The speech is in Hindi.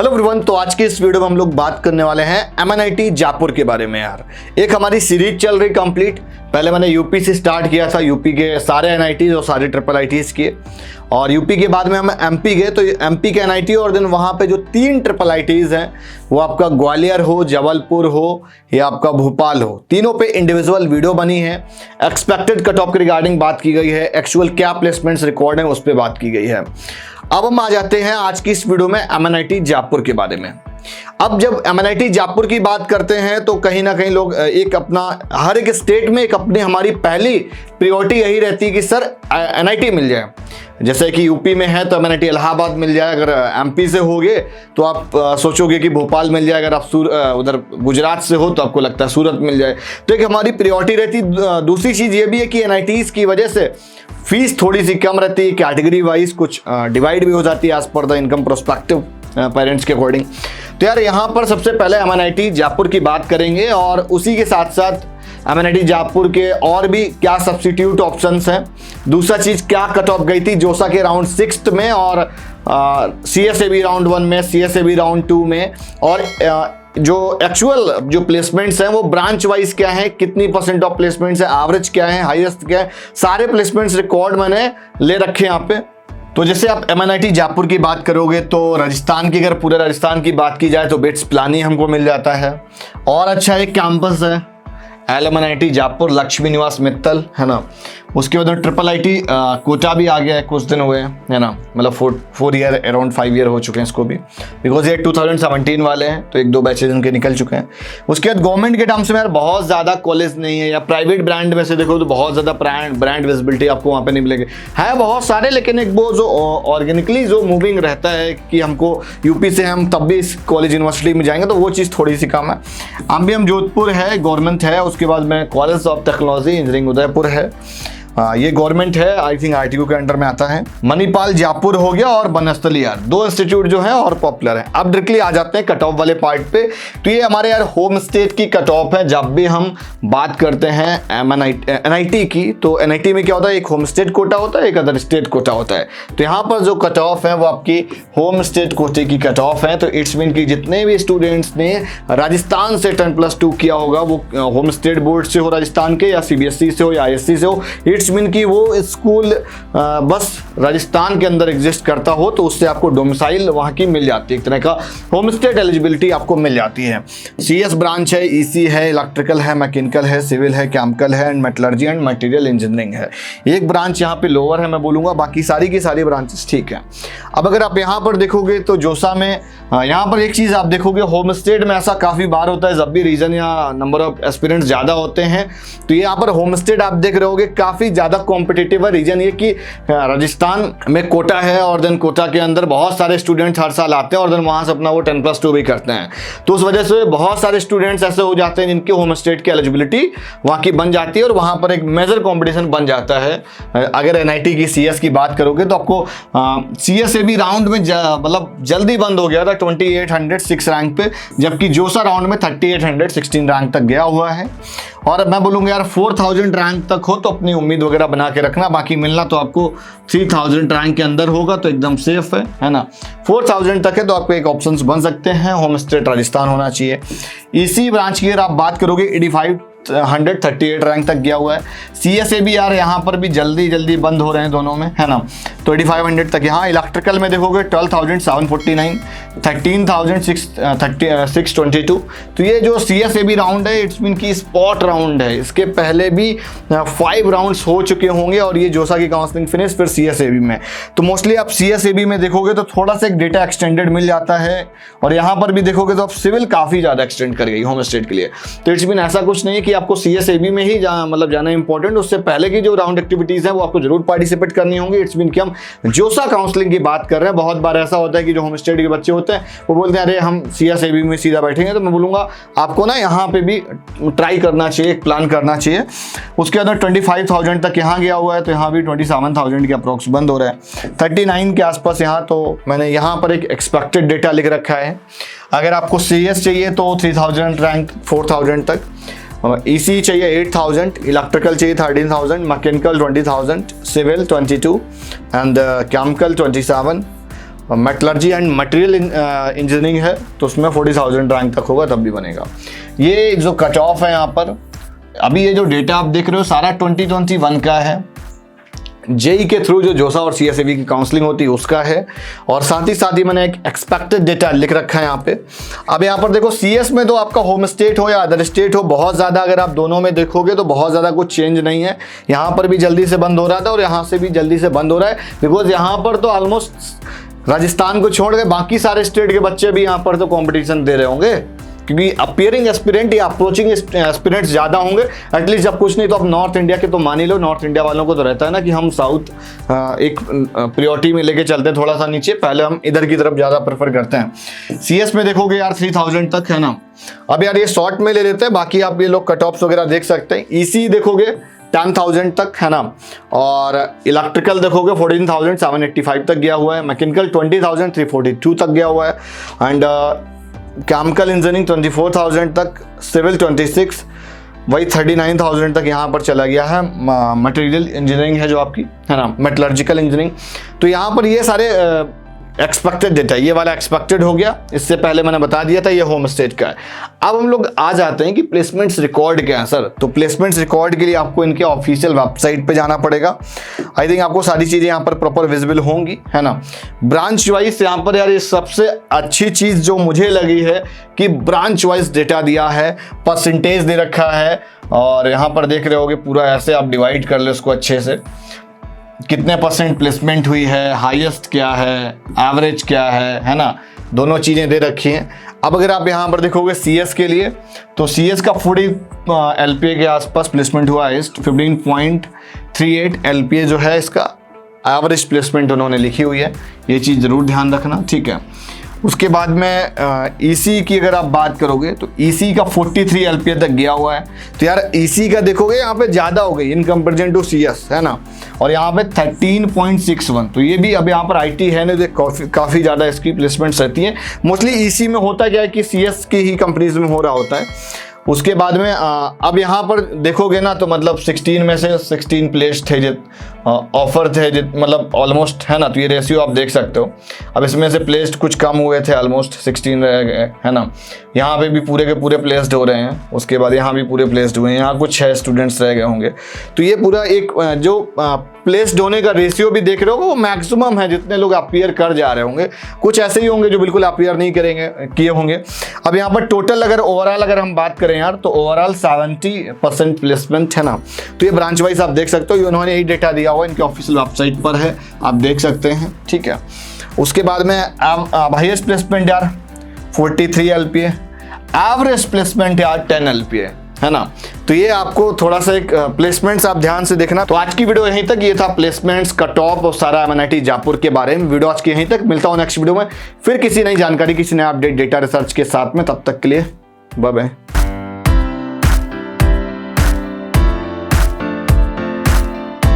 हेलो एवरीवन, तो आज के इस वीडियो में हम लोग बात करने वाले हैं MNIT जयपुर के बारे में। यार एक हमारी सीरीज चल रही कंप्लीट। पहले मैंने यूपी से स्टार्ट किया था, यूपी के सारे NITs और सारे IIITs किए, और यूपी के बाद में हम MP गए तो MP के NIT, और देन वहाँ पे जो 3 IIITs हैं वो आपका ग्वालियर हो, जबलपुर हो या आपका भोपाल हो, तीनों पे इंडिविजुअल वीडियो बनी है। एक्सपेक्टेड कट ऑफ के रिगार्डिंग बात की गई है, एक्चुअल क्या प्लेसमेंट्स रिकॉर्ड है उस पर बात की गई है। अब हम आ जाते हैं आज की इस वीडियो में MNIT जयपुर के बारे में। अब जब MNIT जयपुर की बात करते हैं तो कहीं ना कहीं लोग एक अपना हर एक स्टेट में एक अपनी हमारी पहली प्रायोरिटी यही रहती है कि सर NIT मिल जाए। जैसे कि यूपी में है तो MNIT इलाहाबाद मिल जाए, अगर MP से होगे तो आप सोचोगे कि भोपाल मिल जाए, अगर आप उधर गुजरात से हो तो आपको लगता है सूरत मिल जाए। तो एक हमारी प्रायोरिटी रहती। दूसरी चीज़ ये भी है कि NITs की वजह से फीस थोड़ी सी कम रहती है, कैटेगरी वाइज कुछ डिवाइड भी हो जाती है एज पर द इनकम प्रोस्पेक्टिव पेरेंट्स के अकॉर्डिंग। तो यार यहाँ पर सबसे पहले MNIT जयपुर की बात करेंगे, और उसी के साथ साथ MNIT जयपुर के और भी क्या सब्स्टिट्यूट ऑप्शंस हैं। दूसरा चीज़ क्या कट ऑफ गई थी जोसा के राउंड 6 में, और CSAB राउंड 1 में, CSAB राउंड 2 में, और जो एक्चुअल जो प्लेसमेंट्स हैं वो ब्रांच वाइज क्या है, कितनी % ऑफ प्लेसमेंट्स है, एवरेज क्या है, हाईएस्ट क्या है, सारे प्लेसमेंट्स रिकॉर्ड मैंने ले रखे यहाँ पे। तो जैसे आप MNIT जयपुर की बात करोगे तो राजस्थान की, अगर पूरे राजस्थान की बात की जाए तो बिट्स प्लानी हमको मिल जाता है, और अच्छा एक कैंपस है LMNIT जयपुर, लक्ष्मी निवास मित्तल, है ना। उसके बाद IIIT कोटा भी आ गया है, कुछ दिन हुए है ना, मतलब 4 ईयर अराउंड 5 ईयर हो चुके हैं इसको भी, बिकॉज ये 2017 वाले हैं तो 1-2 बैचेज उनके निकल चुके हैं। उसके बाद गवर्नमेंट के टर्म्स में यार बहुत ज़्यादा कॉलेज नहीं है, या प्राइवेट ब्रांड में से देखो तो बहुत ज़्यादा ब्रांड विजिबिलिटी आपको वहाँ पे नहीं मिलेगी। है बहुत सारे, लेकिन एक वो जो ऑर्गेनिकली जो मूविंग रहता है कि हमको यूपी से हम तब भी इस कॉलेज यूनिवर्सिटी में जाएंगे, तो वो चीज़ थोड़ी सी कम है। हम जोधपुर है, गवर्नमेंट है। उसके बाद में college of technology engineering Udaipur है, ये गवर्नमेंट है, आई थिंक RTO के अंडर में आता है। मणिपाल जयपुर हो गया, और बनस्थली, यार 2 इंस्टीट्यूट जो है और पॉपुलर है। अब डायरेक्टली आ जाते हैं कट ऑफ वाले पार्ट पे। तो ये हमारे यार होम स्टेट की कट ऑफ है। जब भी हम बात करते हैं NIT की, तो NIT में क्या होता है, एक होम स्टेट कोटा होता है, एक अदर स्टेट कोटा होता है। तो यहाँ पर जो कट ऑफ है वो आपकी होम स्टेट कोटे की कट ऑफ है। तो इट्स मीन की जितने भी स्टूडेंट्स ने राजस्थान से 10+2 किया होगा, वो होम स्टेट बोर्ड से हो राजस्थान के, या CBSE से हो या ISC से हो, इट्स मीन कि वो स्कूल बस राजस्थान के अंदर एग्जिस्ट करता हो, तो उससे आपको डोमिसाइल वहाँ की मिल जाती है, एक तरह का होम स्टेट एलिजिबिलिटी आपको मिल जाती है। CS ब्रांच है, EC है, इलेक्ट्रिकल है, मैकेनिकल है, सिविल है, केमिकल है, and metallurgy and material engineering है। एक ब्रांच यहाँ पे लोअर है मैं बोलूँगा, बाकी सारी की सारी ब्रांचेस ठीक है। अब अगर आप यहाँ पर देखोगे तो जोसा में यहाँ पर एक चीज़ आप देखोगे, होम स्टेट में ऐसा काफ़ी बार होता है, जब भी रीजन या नंबर ऑफ एस्पिरेंट्स ज़्यादा होते हैं तो यहाँ पर होम स्टेट आप देख रहे होगे काफ़ी ज़्यादा कॉम्पिटिटिव है। रीजन ये कि राजस्थान में कोटा है, और देन कोटा के अंदर बहुत सारे स्टूडेंट्स हर साल आते हैं, और देन वहाँ से अपना वो 10+2 भी करते हैं। तो उस वजह से बहुत सारे स्टूडेंट्स ऐसे हो जाते हैं जिनकी होम स्टेट की एलिजिबिलिटी वहाँ की बन जाती है, और वहाँ पर एक मेजर कॉम्पिटिशन बन जाता है। अगर NIT की CS की बात करोगे तो आपको CSAB राउंड में मतलब जल्दी बंद हो गया था 2806 रैंक पे, जबकि जोसा राउंड में 3816 रैंक तक गया हुआ है। और मैं बोलूँगा यार 4000 रैंक तक हो तो अपनी उम्मीद वगैरह बना के रखना, बाकी मिलना तो आपको 3000 रैंक के अंदर होगा तो एकदम सेफ है ना। 4000 तक है तो आपको एक ऑप्शंस बन सकते हैं, होम स्टेट राजस्थान होना चाहिए। EC ब्रांच की अगर आप बात करोगे 8538 रैंक तक गया हुआ है। CSAB यार यहाँ पर भी जल्दी बंद हो रहे हैं दोनों में, है ना, तो 8500 तक यहाँ। इलेक्ट्रिकल में देखोगे 12749, 13622। तो ये जो CSAB राउंड है इट्स मीन की स्पॉट राउंड है, इसके पहले भी 5 राउंड्स हो चुके होंगे, और ये जोसा की काउंसलिंग फिनिश फिर CSAB में। तो मोस्टली आप CSAB में देखोगे तो थोड़ा सा एक डेटा एक्सटेंडेड मिल जाता है, और यहाँ पर भी देखोगे तो आप सिविल काफ़ी ज़्यादा एक्सटेंड कर गई होम स्टेट के लिए। तो इट्स मीन ऐसा कुछ नहीं है कि आपको CSAB में ही जाना इंपॉर्टेंट, उससे पहले की जो राउंड एक्टिविटीज है वो आपको जरूर पार्टिसिपेट करनी होंगी। इट्स मीन कि हम जोसा काउंसलिंग की बात कर रहे हैं। बहुत बार ऐसा होता है कि जो होम स्टेट के बच्चे होते हैं वो बोलते हैं अरे हम CSAB में सीधा बैठेंगे, तो मैं बोलूँगा आपको ना यहाँ पे भी ट्राई करना चाहिए, एक प्लान करना चाहिए। उसके अंदर 25,000 तक यहाँ गया हुआ है, तो यहाँ भी 27,000 के अप्रोक्स बंद हो रहा है, 39 के आसपास यहाँ। तो मैंने यहाँ पर एक एक्सपेक्टेड डेटा लिख रखा है। अगर आपको CS चाहिए तो 3000 रैंक 4000 तक, EC चाहिए 8000, इलेक्ट्रिकल चाहिए 13000, mechanical 20000, civil 22 and chemical 27, metallurgy and material engineering है तो उसमें 40,000 रैंक तक होगा तब भी बनेगा। ये जो कट ऑफ है यहाँ पर, अभी ये जो डेटा आप देख रहे हो सारा 2021 का है। जेई के थ्रू जो जोसा और सीएसएवी की काउंसलिंग होती है उसका है, और साथ ही मैंने एक एक्सपेक्टेड डेटा लिख रखा है यहाँ पे। अब यहाँ पर देखो सीएस में तो आपका होम स्टेट हो या अदर स्टेट हो, बहुत ज़्यादा अगर आप दोनों में देखोगे तो बहुत ज़्यादा कुछ चेंज नहीं है। यहाँ पर भी जल्दी से बंद हो रहा था और यहाँ से भी जल्दी से बंद हो रहा है, बिकॉज यहाँ पर तो ऑलमोस्ट राजस्थान को छोड़ के बाकी सारे स्टेट के बच्चे भी यहाँ पर तो कॉम्पिटिशन दे रहे होंगे, क्योंकि अपियरिंग एस्पिरेंट या अप्रोचिंग एस्पिरेंट्स ज़्यादा होंगे। एटलीस्ट जब कुछ नहीं तो आप नॉर्थ इंडिया के तो मान ही लो, नॉर्थ इंडिया वालों को तो रहता है ना कि हम साउथ एक प्रायोरिटी में लेके चलते हैं, थोड़ा सा नीचे, पहले हम इधर की तरफ ज़्यादा प्रेफर करते हैं। सीएस में देखोगे यार 3000 तक है ना। अब यार ये शॉर्ट में ले लेते हैं, बाकी आप ये लोग कट ऑफ्स वगैरह देख सकते हैं। ईसी देखोगे 10,000 तक है ना, और इलेक्ट्रिकल देखोगे 14,785 तक गया हुआ है, मैकेनिकल 20,342 तक गया हुआ है, एंड केमिकल इंजीनियरिंग 24,000 तक, सिविल 26, वही 39,000 तक यहाँ पर चला गया है। मटेरियल इंजीनियरिंग है जो आपकी है ना, मेटलर्जिकल इंजीनियरिंग। तो यहाँ पर ये सारे एक्सपेक्टेड डेटा, ये वाला एक्सपेक्टेड हो गया, इससे पहले मैंने बता दिया था ये होम स्टेट का है। अब हम लोग आ जाते हैं कि प्लेसमेंट्स रिकॉर्ड क्या है सर। तो प्लेसमेंट्स रिकॉर्ड के लिए आपको इनके ऑफिशियल वेबसाइट पे जाना पड़ेगा। आई थिंक आपको सारी चीज़ें यहाँ पर प्रॉपर विजिबल होंगी है ना। ब्रांच वाइज यहाँ पर यार ये सबसे अच्छी चीज़ जो मुझे लगी है कि ब्रांच वाइज डेटा दिया है, परसेंटेज दे रखा है, और यहाँ पर देख रहे होगे पूरा ऐसे आप डिवाइड कर लो इसको अच्छे से, कितने % प्लेसमेंट हुई है, हाईएस्ट क्या है, एवरेज क्या है ना, दोनों चीज़ें दे रखी हैं। अब अगर आप यहाँ पर देखोगे सीएस के लिए, तो सीएस का 40 LPA के आसपास प्लेसमेंट हुआ है, 15.38 LPA जो है इसका एवरेज प्लेसमेंट उन्होंने लिखी हुई है, ये चीज़ ज़रूर ध्यान रखना, ठीक है। उसके बाद में ईसी की अगर आप बात करोगे तो ईसी का 43 LPA तक गया हुआ है। तो यार ईसी का देखोगे यहाँ पे ज़्यादा हो गई इन कंपेरिजन टू सीएस है ना, और यहाँ पे 13.61। तो ये भी अब यहाँ पर आईटी है ना, काफ़ी ज़्यादा इसकी प्लेसमेंट्स रहती हैं। मोस्टली ईसी में होता क्या है कि सीएस की ही कंपनीज में हो रहा होता है। उसके बाद में अब यहाँ पर देखोगे ना तो मतलब 16 में से 16 प्लेस थे जित ऑफर थे जित मतलब ऑलमोस्ट है ना। तो ये रेशियो आप देख सकते हो। अब इसमें से प्लेस्ड कुछ कम हुए थे, ऑलमोस्ट 16 रह गए है ना। यहाँ पे भी पूरे के पूरे प्लेस्ड हो रहे हैं, उसके बाद यहाँ भी पूरे प्लेस्ड हुए हैं, यहाँ कुछ 6 स्टूडेंट्स रह गए होंगे। तो ये पूरा एक जो प्लेस्ड होने का रेशियो भी देख रहे हो वो मैक्सिमम है जितने लोग अपीयर कर जा रहे होंगे। कुछ ऐसे ही होंगे जो बिल्कुल अपीयर नहीं करेंगे किए होंगे। अब यहाँ पर टोटल अगर ओवरऑल अगर हम बात करें यार तो ओवरऑल 70% प्लेसमेंट है ना। तो ये ब्रांच वाइज आप देख सकते हो, उन्होंने यही डेटा दिया हुआ है, इनके ऑफिशियल वेबसाइट पर है, आप देख सकते हैं, ठीक है। उसके बाद में हाईएस्ट प्लेसमेंट यार 43 LPA, एवरेज प्लेसमेंट यार 10 LPA है ना। तो ये आपको थोड़ा सा एक प्लेसमेंट्स आप ध्यान से देखना। तो आज की वीडियो यहीं तक, ये था प्लेसमेंट्स का टॉप और सारा MNIT जयपुर के बारे में। वीडियो आज की यहीं तक, मिलता हूँ नेक्स्ट वीडियो में फिर किसी नई जानकारी, किसी नए अपडेट डेटा रिसर्च के साथ में। तब तक के लिए बाय बाय।